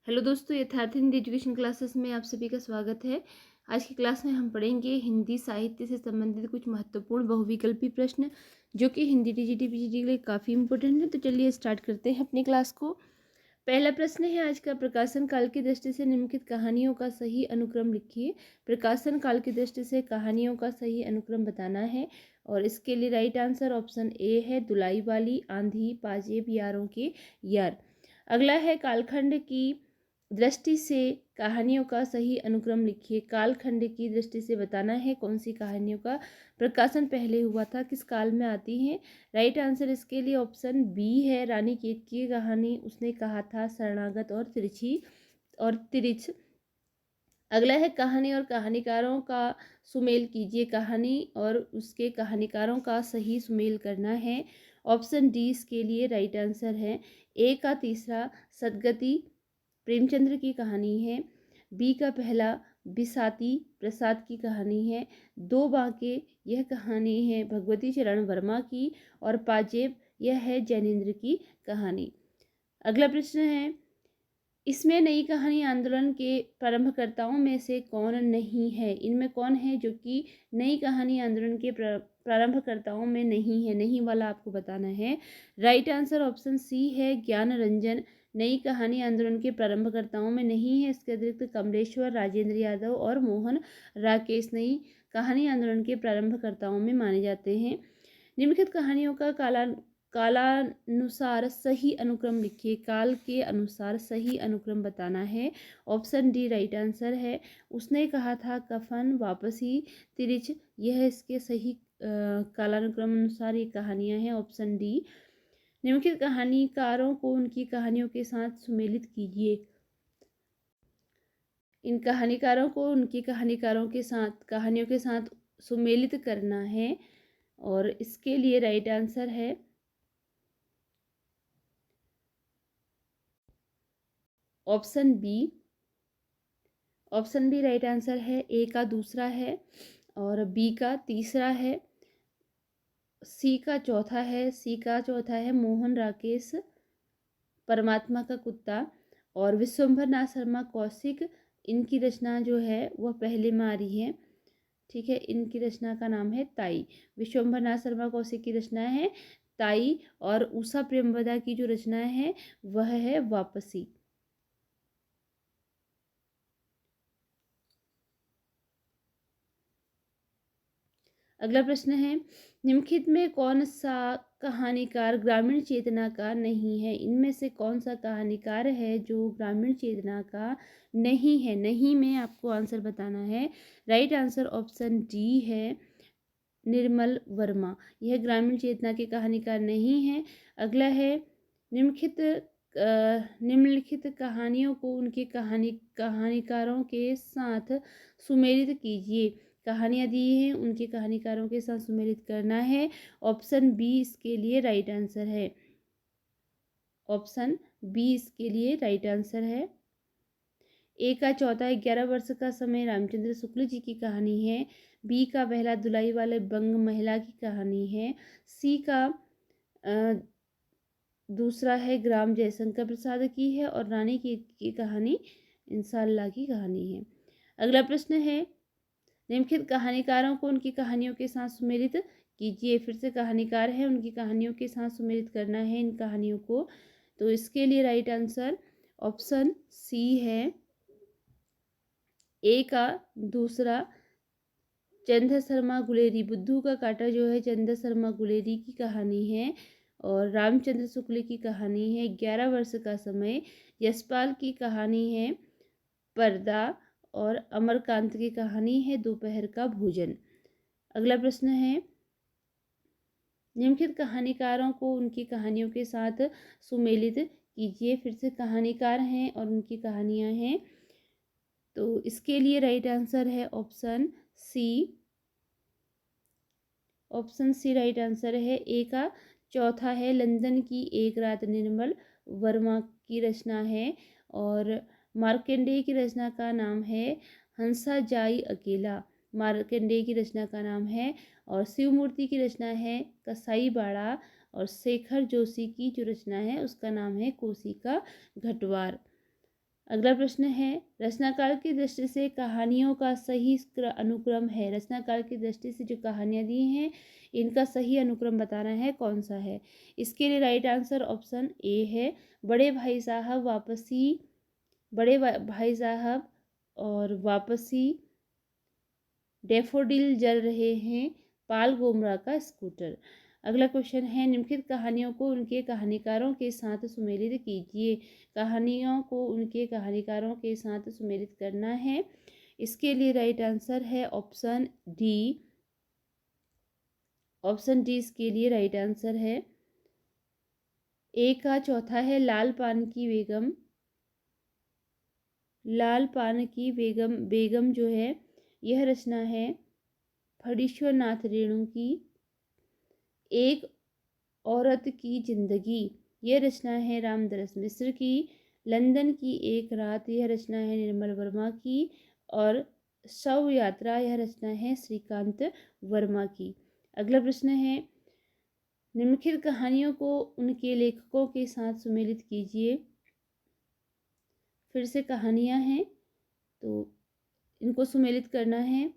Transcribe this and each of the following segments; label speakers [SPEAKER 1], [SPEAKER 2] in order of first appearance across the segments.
[SPEAKER 1] Hello दोस्तों, यथार्थ Hindi education classes में आप सभी का स्वागत है। आज की क्लास में हम पढ़ेंगे हिंदी साहित्य से संबंधित कुछ महत्वपूर्ण बहुविकल्पी प्रश्न जो कि हिंदी टीजीटी पीजीटी के लिए काफ़ी इंपॉर्टेंट है। तो चलिए स्टार्ट करते हैं अपनी क्लास को। पहला प्रश्न है आज का, प्रकाशन काल की दृष्टि से निम्नलिखित कहानियों का सही अनुक्रम लिखिए। प्रकाशन काल की दृष्टि से कहानियों का सही अनुक्रम बताना है और इसके लिए राइट आंसर ऑप्शन ए है, दुलाई वाली, आंधी, पाजेब, यारों के यार। अगला है, कालखंड की दृष्टि से कहानियों का सही अनुक्रम लिखिए। कालखंड की दृष्टि से बताना है कौन सी कहानियों का प्रकाशन पहले हुआ था, किस काल में आती हैं। राइट आंसर इसके लिए ऑप्शन बी है, रानी केत की कहानी। उसने कहा था शरणागत और तिरिछ। अगला है, कहानी और कहानीकारों का सुमेल कीजिए। कहानी और उसके कहानीकारों का सही सुमेल करना है। ऑप्शन डी इसके लिए राइट आंसर है। ए का तीसरा सदगति प्रेमचंद्र की कहानी है। बी का पहला बिसाती प्रसाद की कहानी है। दो बांके यह कहानी है भगवती चरण वर्मा की। और पाजेब यह है जैनेन्द्र की कहानी। अगला प्रश्न है, इसमें नई कहानी आंदोलन के प्रारंभकर्ताओं में से कौन नहीं है। इनमें कौन है जो कि नई कहानी आंदोलन के प्रारंभकर्ताओं में नहीं है। नहीं वाला आपको बताना है। राइट आंसर ऑप्शन सी है, ज्ञान रंजन नई कहानी आंदोलन के प्रारंभकर्ताओं में नहीं है। इसके अतिरिक्त कमलेश्वर, राजेंद्र यादव और मोहन राकेश नई कहानी आंदोलन के प्रारंभकर्ताओं में माने जाते हैं। निम्नलिखित कहानियों का कालानुसार सही अनुक्रम लिखिए। काल के अनुसार सही अनुक्रम बताना है। ऑप्शन डी राइट आंसर है। उसने कहा था, कफन, वापसी, तिरिच, यह इसके सही कालानुक्रम अनुसार ये कहानियां हैं। Option D. निम्नलिखित कहानीकारों को उनकी कहानियों के साथ सुमेलित कीजिए। इन कहानीकारों को उनकी कहानियों के साथ सुमेलित करना है और इसके लिए राइट आंसर है option B. Option B right answer है। ए का दूसरा है और बी का तीसरा है। सी का चौथा है मोहन राकेश परमात्मा का कुत्ता। और विश्वंभर नाथ शर्मा कौशिक, इनकी रचना जो है वह पहले में आ रही है। ठीक है, इनकी रचना का नाम है ताई। विश्वंभर नाथ शर्मा कौशिक की रचना है ताई और उषा प्रेमवदा की जो रचना है वह है वापसी। अगला प्रश्न है, निम्नलिखित में कौन सा कहानीकार ग्रामीण चेतना का नहीं है। इनमें से कौन सा कहानीकार है जो ग्रामीण चेतना का नहीं है। नहीं में आपको आंसर बताना है। राइट आंसर ऑप्शन डी है, निर्मल वर्मा। यह ग्रामीण चेतना के कहानीकार नहीं है। अगला है, निम्नलिखित कहानियों को उनके कहानीकारों के साथ सुमेलित कीजिए। कहानियाँ दी हैं, उनके कहानीकारों के साथ सुमेलित करना है। ऑप्शन बी इसके लिए राइट आंसर है। ऑप्शन बी इसके लिए राइट आंसर है। ए का चौथा 11 वर्ष का समय रामचंद्र शुक्ल जी की कहानी है। बी का पहला दुलाई वाले बंग महिला की कहानी है। सी का दूसरा है ग्राम जयशंकर प्रसाद की है और रानी की कहानी इंसाल्लाह की कहानी है। अगला प्रश्न है, निम्नलिखित कहानीकारों को उनकी कहानियों के साथ सुमेलित कीजिए। फिर से कहानीकार है, उनकी कहानियों के साथ सुमेलित करना है इन कहानियों को। तो इसके लिए राइट आंसर ऑप्शन सी है। ए का दूसरा चंद्र शर्मा गुलेरी, बुद्धू का काटा जो है चंद्र शर्मा गुलेरी की कहानी है और रामचंद्र शुक्ल की कहानी है 11 वर्ष का समय। यशपाल की कहानी है पर्दा और अमरकांत की कहानी है दोपहर का भोजन। अगला प्रश्न है, निम्नलिखित कहानीकारों को उनकी कहानियों के साथ सुमेलित कीजिए। फिर से कहानीकार हैं और उनकी कहानियां हैं। तो इसके लिए राइट आंसर है option C. Option C right answer है। ए का चौथा है लंदन की एक रात, निर्मल वर्मा की रचना है। और मार्कंडेय की रचना का नाम है हंसा जाई अकेला। मार्कंडेय की रचना का नाम है। और शिवमूर्ति की रचना है कसाई बाड़ा। और शेखर जोशी की जो रचना है उसका नाम है कोसी का घटवार। अगला प्रश्न है, रचनाकार की दृष्टि से कहानियों का सही अनुक्रम है। रचनाकार की दृष्टि से जो कहानियाँ दी हैं इनका सही अनुक्रम बताना है, कौन सा है। इसके लिए राइट आंसर ऑप्शन ए है। बड़े भाई साहब वापसी, बड़े भाई साहब और वापसी, डैफोडिल जल रहे हैं, पाल गोमरा का स्कूटर। अगला क्वेश्चन है, निम्नलिखित कहानियों को उनके कहानीकारों के साथ सुमेलित कीजिए। कहानियों को उनके कहानीकारों के साथ सुमेलित करना है। इसके लिए राइट आंसर है ऑप्शन डी। ऑप्शन डी इसके लिए राइट आंसर है। ए का चौथा है लाल पान की बेगम। लाल पान की बेगम, बेगम जो है यह रचना है फणीश्वर नाथ रेणु की। एक औरत की जिंदगी, यह रचना है रामदरस मिश्र की। लंदन की एक रात, यह रचना है निर्मल वर्मा की। और शव यात्रा, यह रचना है श्रीकांत वर्मा की। अगला प्रश्न है, निम्नलिखित कहानियों को उनके लेखकों के साथ सुमेलित कीजिए। फिर से कहानियां हैं तो इनको सुमेलित करना है।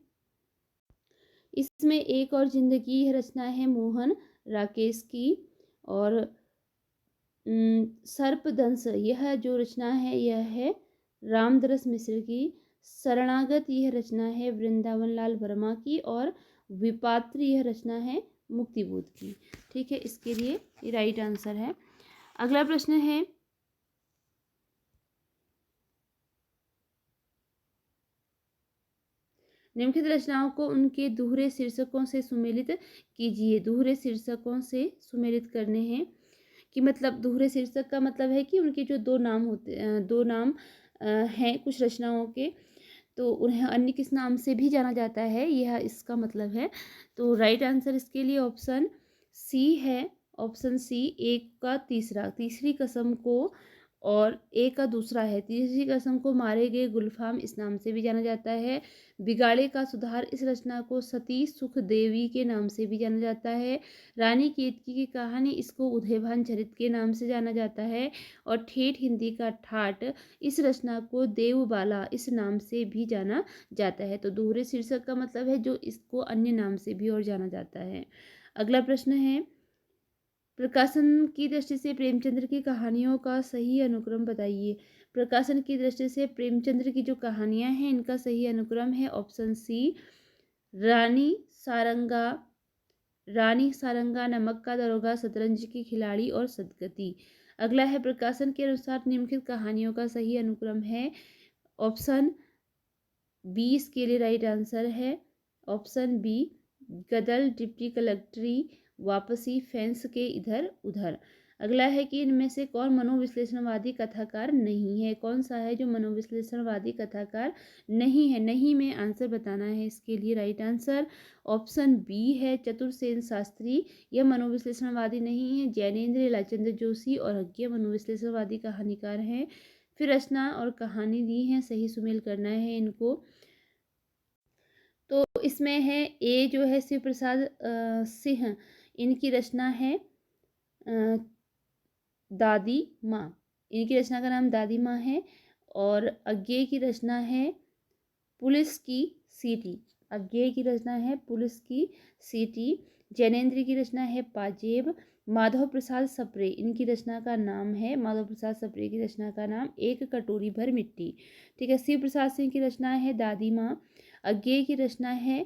[SPEAKER 1] इसमें एक और जिंदगी, यह रचना है मोहन राकेश की। और सर्पदंश, यह जो रचना है यह है रामदरस मिश्र की। शरणागत, यह रचना है वृंदावन लाल वर्मा की। और विपात्र, यह रचना है मुक्तिबोध की। ठीक है, इसके लिए ये राइट आंसर है। अगला प्रश्न है, निम्नलिखित रचनाओं को उनके दोहरे शीर्षकों से सुमेलित कीजिए। दोहरे शीर्षकों से सुमेलित करने हैं कि मतलब दोहरे शीर्षक का मतलब है कि उनके जो दो नाम होते, दो नाम हैं कुछ रचनाओं के, तो उन्हें अन्य किस नाम से भी जाना जाता है, यह इसका मतलब है। तो राइट आंसर इसके लिए ऑप्शन सी है। ऑप्शन सी, एक का तीसरा, तीसरी कसम को, और एक का दूसरा है तीसरी कसम को मारे गए गुलफाम, इस नाम से भी जाना जाता है। बिगाड़े का सुधार, इस रचना को सती सुख देवी के नाम से भी जाना जाता है। रानी केतकी की कहानी, इसको उदयभान चरित के नाम से जाना जाता है। और ठेठ हिंदी का ठाट, इस रचना को देवबाला इस नाम से भी जाना जाता है। तो दोहरे शीर्षक का मतलब है जो इसको अन्य नाम से भी और जाना जाता है। अगला प्रश्न है, प्रकाशन की दृष्टि से प्रेमचंद्र की कहानियों का सही अनुक्रम बताइए। प्रकाशन की दृष्टि से प्रेमचंद्र की जो कहानियां हैं इनका सही अनुक्रम है ऑप्शन सी, रानी सारंगा, रानी सारंगा, नमक का दरोगा, शतरंज की खिलाड़ी और सदगति। अगला है, प्रकाशन के अनुसार निम्नलिखित कहानियों का सही अनुक्रम है। ऑप्शन बी इसके लिए राइट आंसर है। ऑप्शन बी, गदल, डिप्टी कलेक्टरी, वापसी, फेंस के इधर उधर। अगला है कि इनमें से कौन मनोविश्लेषणवादी कथाकार नहीं है। कौन सा है जो मनोविश्लेषणवादी कथाकार नहीं है। नहीं में आंसर बताना है। इसके लिए राइट आंसर ऑप्शन बी है, चतुरसेन शास्त्री। यह मनोविश्लेषणवादी नहीं है। जैनेन्द्र लालचंद्र जोशी और अज्ञे मनोविश्लेषणवादी कहानीकार हैं। फिर रचना और कहानी दी है, सही सुमेल करना है इनको। तो इसमें है ए जो है शिव प्रसाद सिंह, इनकी रचना है दादी माँ। इनकी रचना का नाम दादी माँ है। और अज्ञेय की रचना है पुलिस की सीटी। अज्ञेय की रचना है पुलिस की सीटी। जैनेन्द्र की रचना है पाजेब। माधव प्रसाद सप्रे, इनकी रचना का नाम है, माधव प्रसाद सप्रे की रचना का नाम एक कटोरी भर मिट्टी। ठीक है, शिव प्रसाद सिंह की रचना है दादी माँ। अज्ञेय की रचना है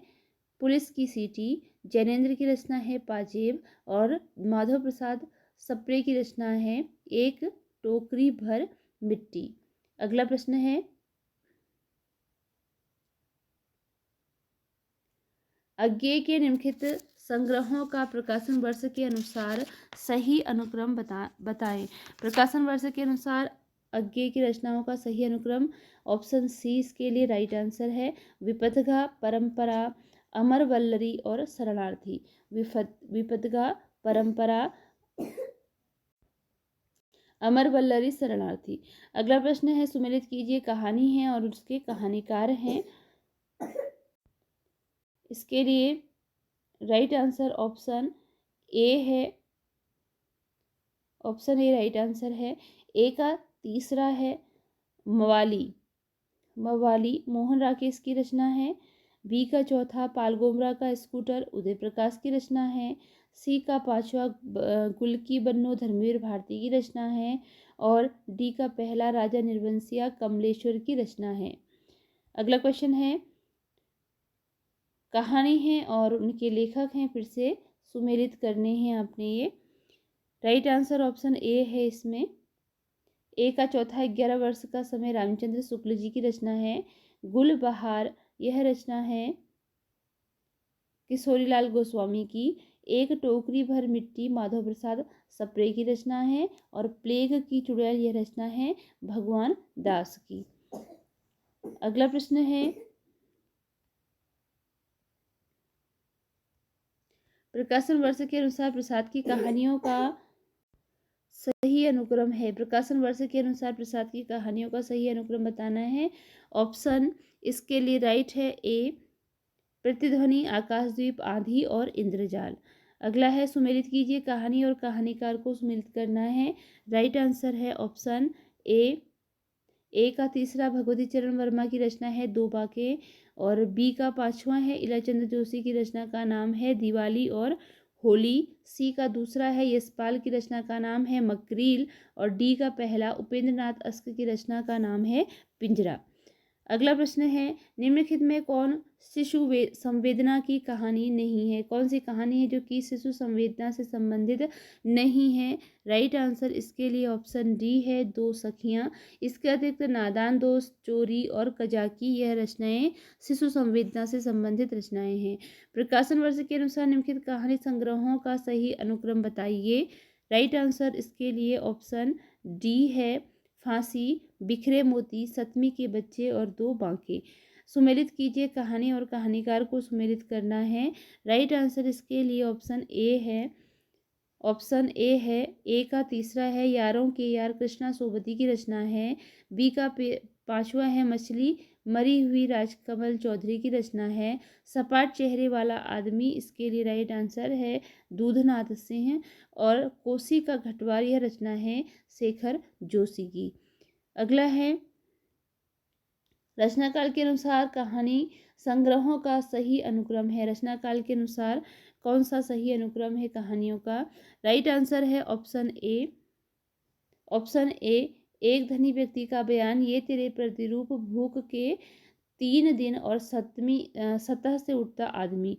[SPEAKER 1] पुलिस की सीटी। जैनेन्द्र की रचना है पाजेब। और माधव प्रसाद सप्रे की रचना है एक टोकरी भर मिट्टी। अगला प्रश्न है, अज्ञेय के निम्नलिखित संग्रहों का प्रकाशन वर्ष के अनुसार सही अनुक्रम बताएं। प्रकाशन वर्ष के अनुसार अज्ञेय की रचनाओं का सही अनुक्रम ऑप्शन सी इसके लिए राइट आंसर है। विपथगा, परंपरा, अमर वल्लरी और शरणार्थी। विपथगा, परंपरा, अमर वल्लरी, शरणार्थी। अगला प्रश्न है, सुमेलित कीजिए। कहानी है और उसके कहानीकार हैं। इसके लिए राइट आंसर ऑप्शन ए है। ऑप्शन ए राइट आंसर है। ए का तीसरा है मवाली, मवाली मोहन राकेश की रचना है। बी का चौथा पालगोमरा का स्कूटर उदय प्रकाश की रचना है। सी का पांचवा गुल की बन्नो धर्मवीर भारती की रचना है। और डी का पहला राजा निर्वंशिया कमलेश्वर की रचना है। अगला क्वेश्चन है, कहानी है और उनके लेखक हैं, फिर से सुमेलित करने हैं आपने ये। राइट आंसर ऑप्शन ए है इसमें। ए का चौथा 11 वर्ष का समय रामचंद्र शुक्ल जी की रचना है। गुलबहार यह रचना है किशोरीलाल गोस्वामी की। एक टोकरी भर मिट्टी माधव प्रसाद सप्रे की रचना है। और प्लेग की चुड़ैल यह रचना है भगवान दास की। अगला प्रश्न है, प्रकाशन वर्ष के अनुसार प्रसाद की कहानियों का सही अनुक्रम है। प्रकाशन वर्ष के अनुसार प्रसाद की कहानियों का सही अनुक्रम बताना है। ऑप्शन इसके लिए राइट है ए प्रतिध्वनि, आकाशद्वीप, आंधी और इंद्रजाल। अगला है, सुमेलित कीजिए कहानी और कहानीकार को सुमेलित करना है। राइट आंसर है ऑप्शन ए का तीसरा भगवती चरण वर्मा की रचना है दो बाके। और बी का पांचवा है इलाचंद्र जोशी की रचना का नाम है दिवाली और होली। सी का दूसरा है यशपाल की रचना का नाम है मकरील। और डी का पहला उपेंद्र नाथ अस्क की रचना का नाम है पिंजरा। अगला प्रश्न है, निम्नलिखित में कौन शिशु संवेदना की कहानी नहीं है। कौन सी कहानी है जो कि शिशु संवेदना से संबंधित नहीं है। राइट आंसर इसके लिए ऑप्शन डी है दो सखियां। इसके अतिरिक्त नादान दोस्त, चोरी और कजाकी यह रचनाएं शिशु संवेदना से संबंधित रचनाएं हैं। प्रकाशन वर्ष के अनुसार निम्नलिखित कहानी संग्रहों का सही अनुक्रम बताइए। राइट आंसर इसके लिए ऑप्शन डी है फांसी, बिखरे मोती, सतमी के बच्चे और दो बांके। सुमेलित कीजिए कहानी और कहानीकार को सुमेलित करना है। राइट आंसर इसके लिए ऑप्शन ए है। ऑप्शन ए है, ए का तीसरा है यारों के यार कृष्णा सोबती की रचना है। बी का पांचवा है मछली, मरी हुई राजकमल चौधरी की रचना है। सपाट चेहरे वाला आदमी इसके लिए राइट आंसर है दूधनाथ सिंह। और कोसी का घटवार यह रचना है शेखर जोशी की। अगला है, रचनाकाल के अनुसार कहानी संग्रहों का सही अनुक्रम है। रचनाकाल के अनुसार कौन सा सही अनुक्रम है कहानियों का। राइट आंसर है ऑप्शन ए। ऑप्शन ए, एक धनी व्यक्ति का बयान, ये तेरे प्रतिरूप, भूख के 3 दिन और सतह से उठता आदमी।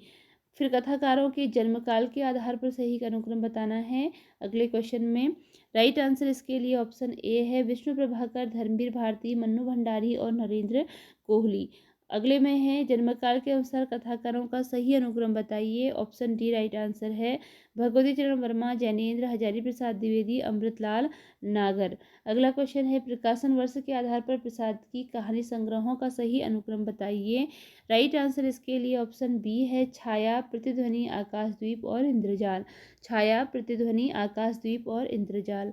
[SPEAKER 1] फिर कथाकारों के जन्मकाल के आधार पर सही का अनुक्रम बताना है अगले क्वेश्चन में। राइट आंसर इसके लिए ऑप्शन ए है विष्णु प्रभाकर, धर्मवीर भारती, मन्नू भंडारी और नरेंद्र कोहली। अगले में है जन्मकाल के अनुसार कथाकारों का सही अनुक्रम बताइए। ऑप्शन डी राइट आंसर है भगवती चरण वर्मा, जैनेन्द्र, हजारी प्रसाद द्विवेदी, अमृतलाल नागर। अगला क्वेश्चन है, प्रकाशन वर्ष के आधार पर प्रसाद की कहानी संग्रहों का सही अनुक्रम बताइए। राइट आंसर इसके लिए ऑप्शन बी है छाया, प्रतिध्वनि, आकाशद्वीप और इंद्रजाल। छाया, प्रतिध्वनि, आकाशद्वीप और इंद्रजाल।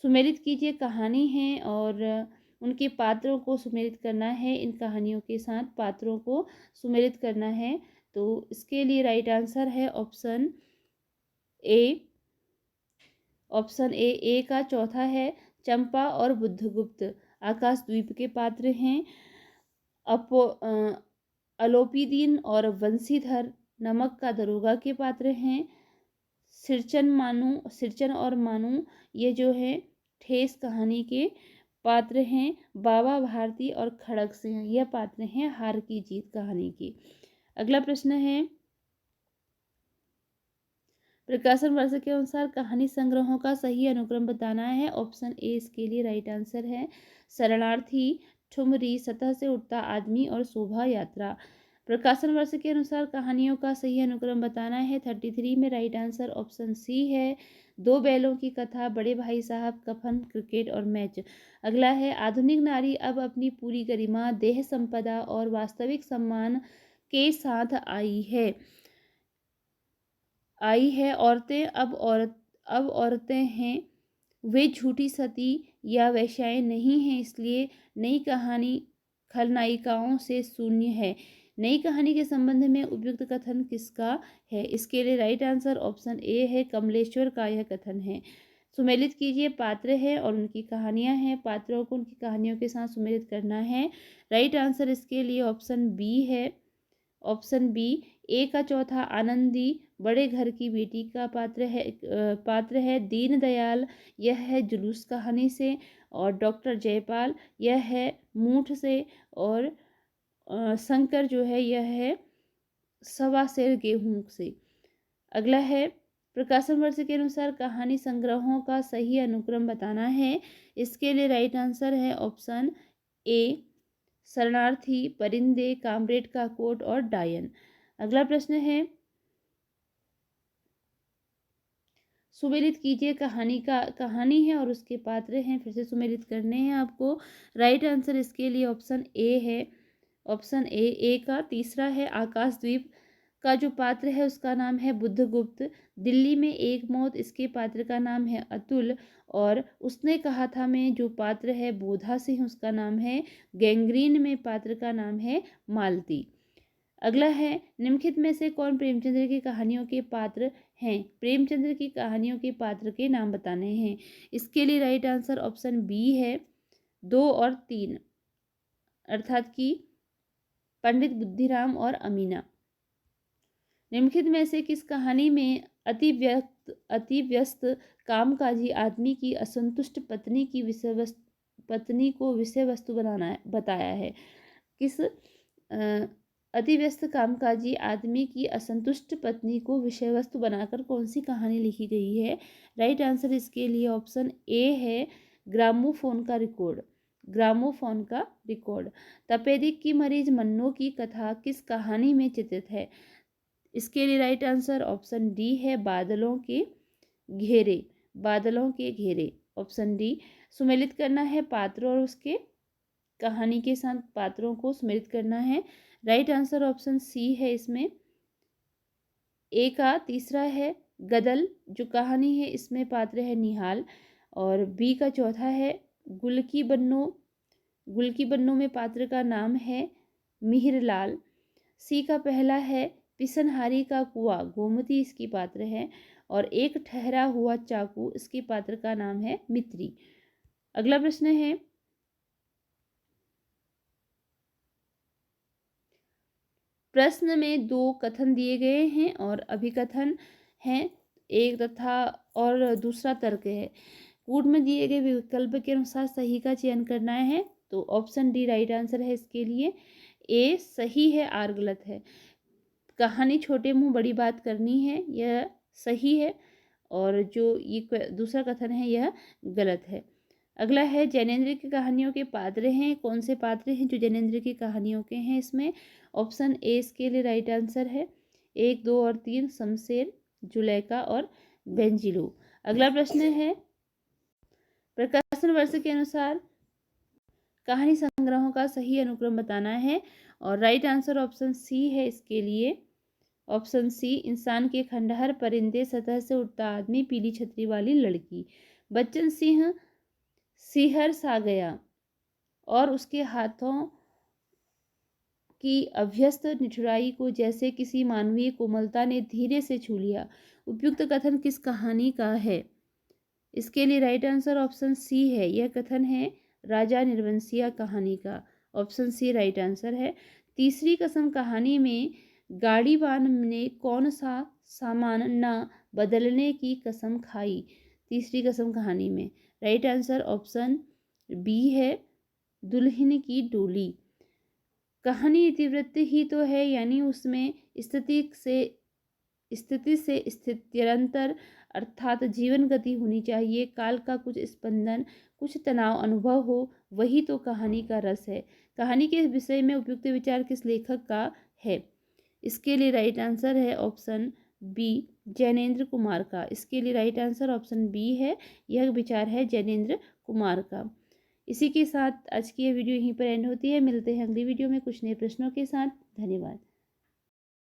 [SPEAKER 1] सुमेलित कीजिए कहानी है और उनके पात्रों को सुमेलित करना है। इन कहानियों के साथ पात्रों को सुमेलित करना है। तो इसके लिए राइट आंसर है ऑप्शन ए। ऑप्शन ए का चौथा है चंपा और बुद्धगुप्त आकाशद्वीप के पात्र हैं। अलोपीदीन और वंशीधर नमक का दरोगा के पात्र हैं। सिरचन और मानू ये जो है ठेस कहानी के पात्र हैं। बाबा भारती और खड़ग सिंह यह पात्र हैं हार की जीत कहानी की। अगला प्रश्न है, प्रकाशन वर्ष के अनुसार कहानी संग्रहों का सही अनुक्रम बताना है। ऑप्शन ए इसके लिए राइट आंसर है शरणार्थी, ठुमरी, सतह से उठता आदमी और शोभा यात्रा। प्रकाशन वर्ष के अनुसार कहानियों का सही अनुक्रम बताना है। 33 में राइट आंसर ऑप्शन सी है दो बैलों की कथा, बड़े भाई साहब, कफन, क्रिकेट और मैच। अगला है, आधुनिक नारी अब अपनी पूरी गरिमा, देह संपदा और वास्तविक सम्मान के साथ आई है औरतें अब औरतें हैं, वे झूठी सती या वेश्याएं नहीं हैं, इसलिए नई कहानी खलनायिकाओं से शून्य है। नई कहानी के संबंध में उपयुक्त कथन किसका है। इसके लिए राइट आंसर ऑप्शन ए है कमलेश्वर का यह कथन है। सुमेलित कीजिए पात्र है और उनकी कहानियां हैं, पात्रों को उनकी कहानियों के साथ सुमेलित करना है। राइट आंसर इसके लिए ऑप्शन बी है। Option B. ए का चौथा आनंदी बड़े घर की बेटी का पात्र है दीनदयाल, यह है जुलूस कहानी से। और डॉक्टर जयपाल, यह है मूठ से। और शंकर जो है यह है सवा सेर गेहूं से। अगला है प्रकाशन वर्ष के अनुसार कहानी संग्रहों का सही अनुक्रम बताना है। इसके लिए राइट आंसर है ऑप्शन ए शरणार्थी, परिंदे, कामरेड का कोट और डायन। अगला प्रश्न है सुमेलित कीजिए कहानी है और उसके पात्र हैं, फिर से सुमेलित करने हैं आपको। राइट आंसर इसके लिए ऑप्शन ए है। ऑप्शन ए का तीसरा है आकाशद्वीप का जो पात्र है उसका नाम है बुद्धगुप्त। दिल्ली में एक मौत इसके पात्र का नाम है अतुल। और उसने कहा था मैं जो पात्र है बोधा सिंह, उसका नाम है गैंग्रीन में पात्र का नाम है मालती। अगला है निम्नलिखित में से कौन प्रेमचंद्र की कहानियों के पात्र हैं। प्रेमचंद्र की कहानियों के पात्र के नाम बताने हैं। इसके लिए राइट आंसर ऑप्शन बी है 2 और 3, अर्थात कि पंडित बुद्धिराम और अमीना। निम्नलिखित में से किस कहानी में अति व्यस्त कामकाजी आदमी की असंतुष्ट पत्नी को विषय वस्तु बताया है। किस अति व्यस्त कामकाजी आदमी की असंतुष्ट पत्नी को विषय वस्तु बनाकर कौन सी कहानी लिखी गई है। राइट आंसर इसके लिए ऑप्शन ए है ग्रामोफोन का रिकॉर्ड। तपेदिक की मरीज मन्नो की कथा किस कहानी में चित्रित है। इसके लिए राइट आंसर ऑप्शन डी है बादलों के घेरे। Option D. सुमेलित करना है पात्र और उसके कहानी के साथ पात्रों को सुमेलित करना है। राइट आंसर ऑप्शन सी है इसमें। ए का तीसरा है गदल जो कहानी है इसमें पात्र है निहाल। और बी का चौथा है गुल की बन्नो में पात्र का नाम है मिहिरलाल। सी का पहला है पिसनहारी का कुआं, गोमती इसकी पात्र है। और एक ठहरा हुआ चाकू, इसके पात्र का नाम है मित्री। अगला प्रश्न है प्रश्न में 2 कथन दिए गए हैं और अभिकथन हैं, एक तथा और दूसरा तर्क है। कूट में दिए गए विकल्प के अनुसार सही का चयन करना है। तो ऑप्शन डी राइट आंसर है इसके लिए। ए सही है, आर गलत है। कहानी छोटे मुंह बड़ी बात करनी है, यह सही है। और जो ये दूसरा कथन है यह गलत है। अगला है जैनेन्द्र की कहानियों के पात्र हैं। कौन से पात्र हैं जो जैनेन्द्र की कहानियों के हैं इसमें। ऑप्शन ए इसके लिए राइट आंसर है। 1, 2 और 3 शमशेर, जुलेखा और बेंजिलो। अगला प्रश्न है प्रकाशन वर्ष के अनुसार कहानी संग्रहों का सही अनुक्रम बताना है। और राइट आंसर ऑप्शन सी है इसके लिए। ऑप्शन सी इंसान के खंडहर, परिंदे, सतह से उड़ता आदमी, पीली छतरी वाली लड़की। बच्चन सिंह सिहर सा गया और उसके हाथों की अभ्यस्त निठुराई को जैसे किसी मानवीय कोमलता ने धीरे से छू लिया। उपयुक्त कथन किस कहानी का है। इसके लिए राइट आंसर ऑप्शन सी है। यह कथन है राजा निर्वंशिया कहानी का। ऑप्शन सी राइट आंसर है। तीसरी कसम कहानी में गाड़ीवान ने कौन सा सामान न बदलने की कसम खाई। तीसरी कसम कहानी में राइट आंसर ऑप्शन बी है दुल्हन की डोली। कहानी इतिवृत्त ही तो है, यानी उसमें स्थिति से स्थित्यंतर अर्थात जीवन गति होनी चाहिए, काल का कुछ स्पंदन, कुछ तनाव अनुभव हो, वही तो कहानी का रस है। कहानी के विषय में उपयुक्त विचार किस लेखक का है। इसके लिए राइट आंसर है ऑप्शन बी जैनेन्द्र कुमार का। इसके लिए राइट आंसर ऑप्शन बी है। यह विचार है जैनेन्द्र कुमार का। इसी के साथ आज की ये वीडियो यहीं पर एंड होती है। मिलते हैं अगली वीडियो में कुछ नए प्रश्नों के साथ। धन्यवाद।